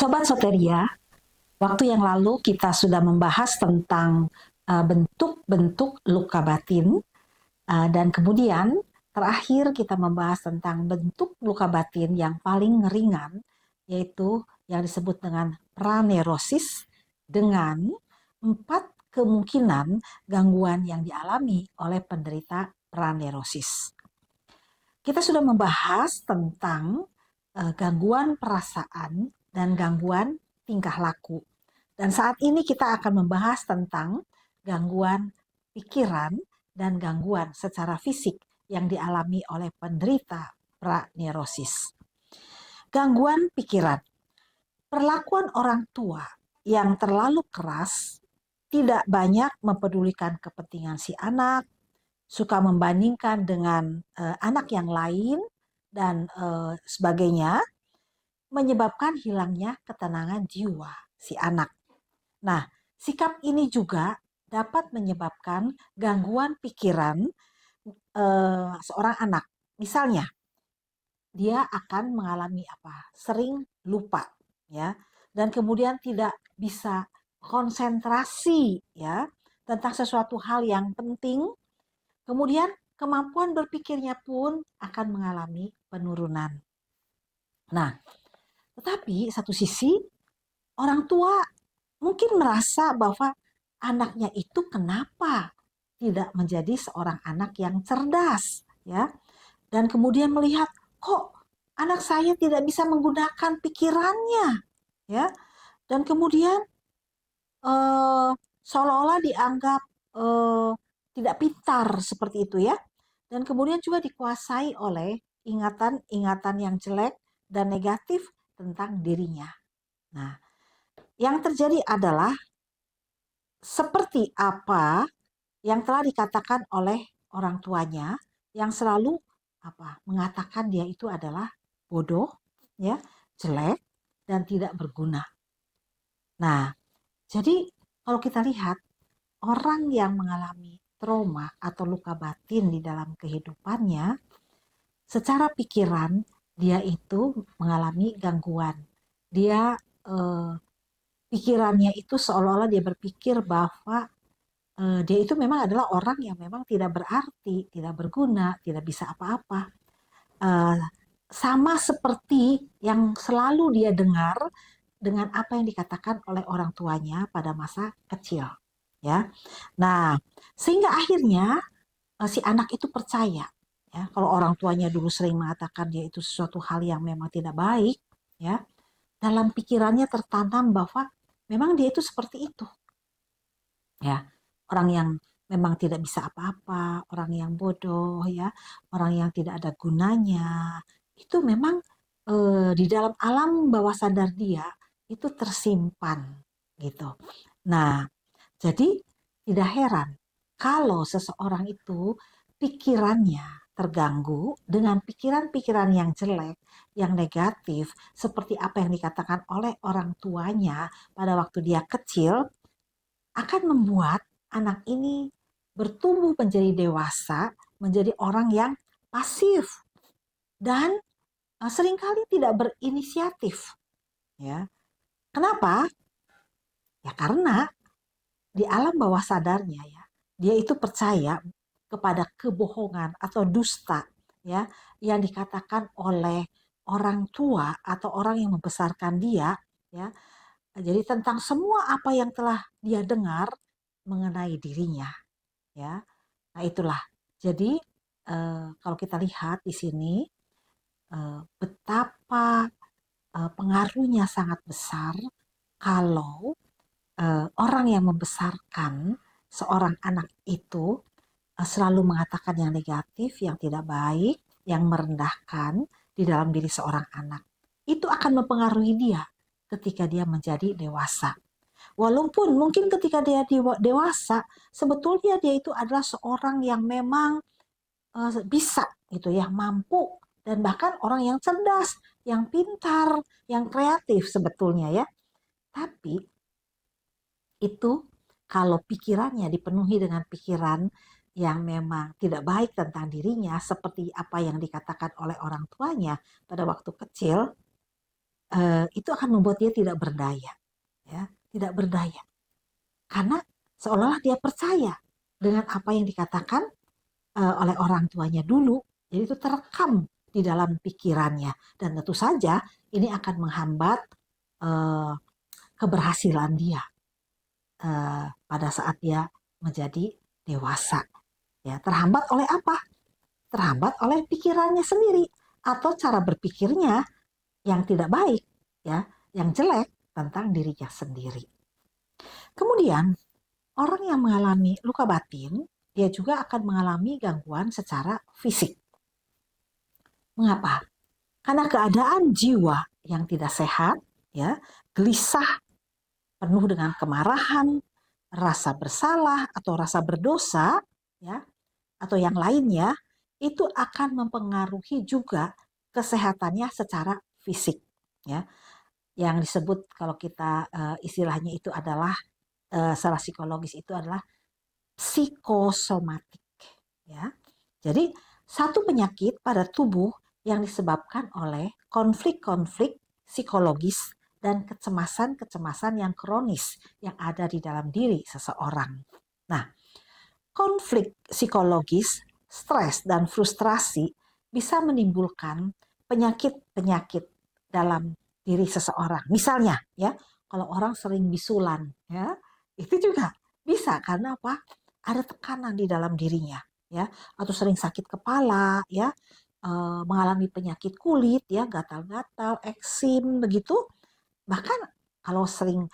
Sobat Soteria, waktu yang lalu kita sudah membahas tentang bentuk-bentuk luka batin, dan kemudian terakhir kita membahas tentang bentuk luka batin yang paling ringan, yaitu yang disebut dengan pranerosis, dengan 4 kemungkinan gangguan yang dialami oleh penderita pranerosis. Kita sudah membahas tentang gangguan perasaan dan gangguan tingkah laku. Dan saat ini kita akan membahas tentang gangguan pikiran dan gangguan secara fisik yang dialami oleh penderita pranerosis. Gangguan pikiran. Perlakuan orang tua yang terlalu keras, tidak banyak mempedulikan kepentingan si anak, suka membandingkan dengan anak yang lain, dan sebagainya, menyebabkan hilangnya ketenangan jiwa si anak. Nah, sikap ini juga dapat menyebabkan gangguan pikiran seorang anak. Misalnya, dia akan mengalami sering lupa, ya, dan kemudian tidak bisa konsentrasi, ya, tentang sesuatu hal yang penting. Kemudian kemampuan berpikirnya pun akan mengalami penurunan. Nah, tetapi satu sisi orang tua mungkin merasa bahwa anaknya itu kenapa tidak menjadi seorang anak yang cerdas, ya. Dan kemudian melihat kok anak saya tidak bisa menggunakan pikirannya, ya. Dan kemudian seolah-olah dianggap tidak pintar seperti itu, ya. Dan kemudian juga dikuasai oleh ingatan-ingatan yang jelek dan negatif tentang dirinya. Nah, yang terjadi adalah seperti apa yang telah dikatakan oleh orang tuanya yang selalu mengatakan dia itu adalah bodoh, ya, jelek dan tidak berguna. Nah, jadi kalau kita lihat orang yang mengalami trauma atau luka batin di dalam kehidupannya, secara pikiran dia itu mengalami gangguan. Dia pikirannya itu seolah-olah dia berpikir bahwa dia itu memang adalah orang yang memang tidak berarti, tidak berguna, tidak bisa apa-apa. Sama seperti yang selalu dia dengar dengan apa yang dikatakan oleh orang tuanya pada masa kecil, ya. Nah, sehingga akhirnya si anak itu percaya, ya, kalau orang tuanya dulu sering mengatakan dia itu sesuatu hal yang memang tidak baik, ya, dalam pikirannya tertanam bahwa memang dia itu seperti itu, ya, orang yang memang tidak bisa apa-apa, orang yang bodoh, ya, orang yang tidak ada gunanya, itu memang di dalam alam bawah sadar dia itu tersimpan, gitu. Nah, jadi tidak heran kalau seseorang itu pikirannya terganggu dengan pikiran-pikiran yang jelek, yang negatif, seperti apa yang dikatakan oleh orang tuanya pada waktu dia kecil, akan membuat anak ini bertumbuh menjadi dewasa, menjadi orang yang pasif dan seringkali tidak berinisiatif, ya. Kenapa? Ya karena di alam bawah sadarnya, ya, dia itu percaya kepada kebohongan atau dusta, ya, yang dikatakan oleh orang tua atau orang yang membesarkan dia, ya. Jadi tentang semua apa yang telah dia dengar mengenai dirinya, ya. Nah, itulah. Jadi kalau kita lihat di sini betapa pengaruhnya sangat besar kalau orang yang membesarkan seorang anak itu selalu mengatakan yang negatif, yang tidak baik, yang merendahkan di dalam diri seorang anak. Itu akan mempengaruhi dia ketika dia menjadi dewasa. Walaupun mungkin ketika dia dewasa, sebetulnya dia itu adalah seorang yang memang bisa gitu ya, mampu, dan bahkan orang yang cerdas, yang pintar, yang kreatif sebetulnya, ya. Tapi itu kalau pikirannya dipenuhi dengan pikiran yang memang tidak baik tentang dirinya, seperti apa yang dikatakan oleh orang tuanya pada waktu kecil, itu akan membuat dia tidak berdaya, ya, tidak berdaya. Karena seolah-olah dia percaya dengan apa yang dikatakan oleh orang tuanya dulu. Jadi itu terekam di dalam pikirannya. Dan tentu saja ini akan menghambat keberhasilan dia pada saat dia menjadi dewasa. Ya, terhambat oleh apa? Terhambat oleh pikirannya sendiri atau cara berpikirnya yang tidak baik, ya, yang jelek tentang dirinya sendiri. Kemudian orang yang mengalami luka batin, dia juga akan mengalami gangguan secara fisik. Mengapa? Karena keadaan jiwa yang tidak sehat, ya, gelisah, penuh dengan kemarahan, rasa bersalah atau rasa berdosa, ya, atau yang lainnya, itu akan mempengaruhi juga kesehatannya secara fisik, ya. Yang disebut kalau kita istilahnya itu adalah secara psikologis itu adalah psikosomatik, ya. Jadi satu penyakit pada tubuh yang disebabkan oleh konflik-konflik psikologis dan kecemasan-kecemasan yang kronis yang ada di dalam diri seseorang. Nah, konflik psikologis, stres dan frustrasi bisa menimbulkan penyakit-penyakit dalam diri seseorang. Misalnya, ya, kalau orang sering bisulan, ya, itu juga bisa karena apa? Ada tekanan di dalam dirinya, ya, atau sering sakit kepala, ya, mengalami penyakit kulit, ya, gatal-gatal, eksim, begitu. Bahkan kalau sering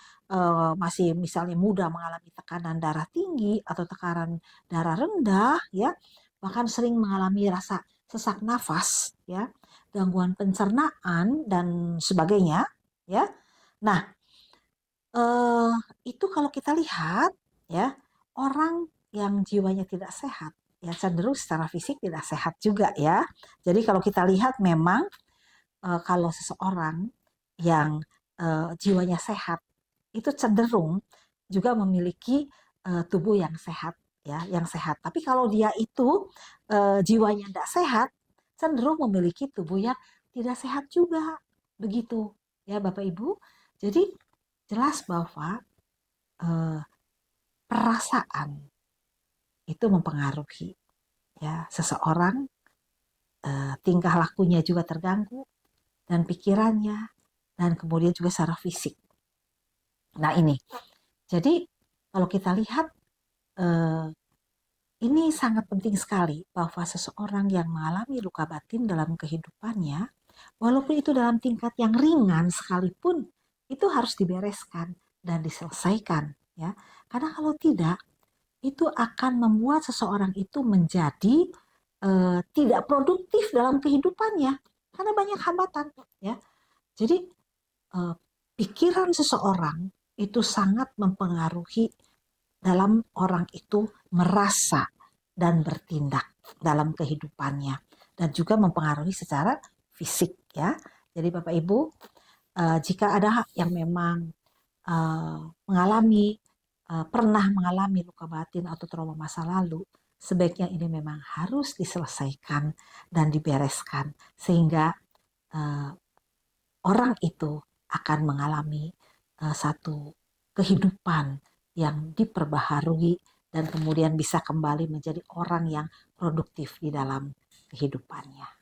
masih misalnya muda mengalami tekanan darah tinggi atau tekanan darah rendah, ya, bahkan sering mengalami rasa sesak nafas, ya, gangguan pencernaan dan sebagainya, ya. Nah, eh, itu kalau kita lihat, ya, orang yang jiwanya tidak sehat, ya, cenderung secara fisik tidak sehat juga, ya. Jadi kalau kita lihat memang kalau seseorang yang jiwanya sehat itu cenderung juga memiliki tubuh yang sehat, ya, yang sehat. Tapi kalau dia itu jiwanya tidak sehat, cenderung memiliki tubuh yang tidak sehat juga, begitu, ya, Bapak Ibu. Jadi jelas bahwa eh, perasaan itu mempengaruhi, ya, seseorang, tingkah lakunya juga terganggu dan pikirannya dan kemudian juga secara fisik. Nah ini, jadi kalau kita lihat eh, ini sangat penting sekali bahwa seseorang yang mengalami luka batin dalam kehidupannya, walaupun itu dalam tingkat yang ringan sekalipun, itu harus dibereskan dan diselesaikan, ya. Karena kalau tidak, itu akan membuat seseorang itu menjadi tidak produktif dalam kehidupannya karena banyak hambatan, ya. Jadi eh, pikiran seseorang itu sangat mempengaruhi dalam orang itu merasa dan bertindak dalam kehidupannya dan juga mempengaruhi secara fisik, ya. Jadi Bapak Ibu, jika ada yang memang mengalami pernah mengalami luka batin atau trauma masa lalu, sebaiknya ini memang harus diselesaikan dan dibereskan sehingga uh, orang itu akan mengalami satu kehidupan yang diperbaharui dan kemudian bisa kembali menjadi orang yang produktif di dalam kehidupannya.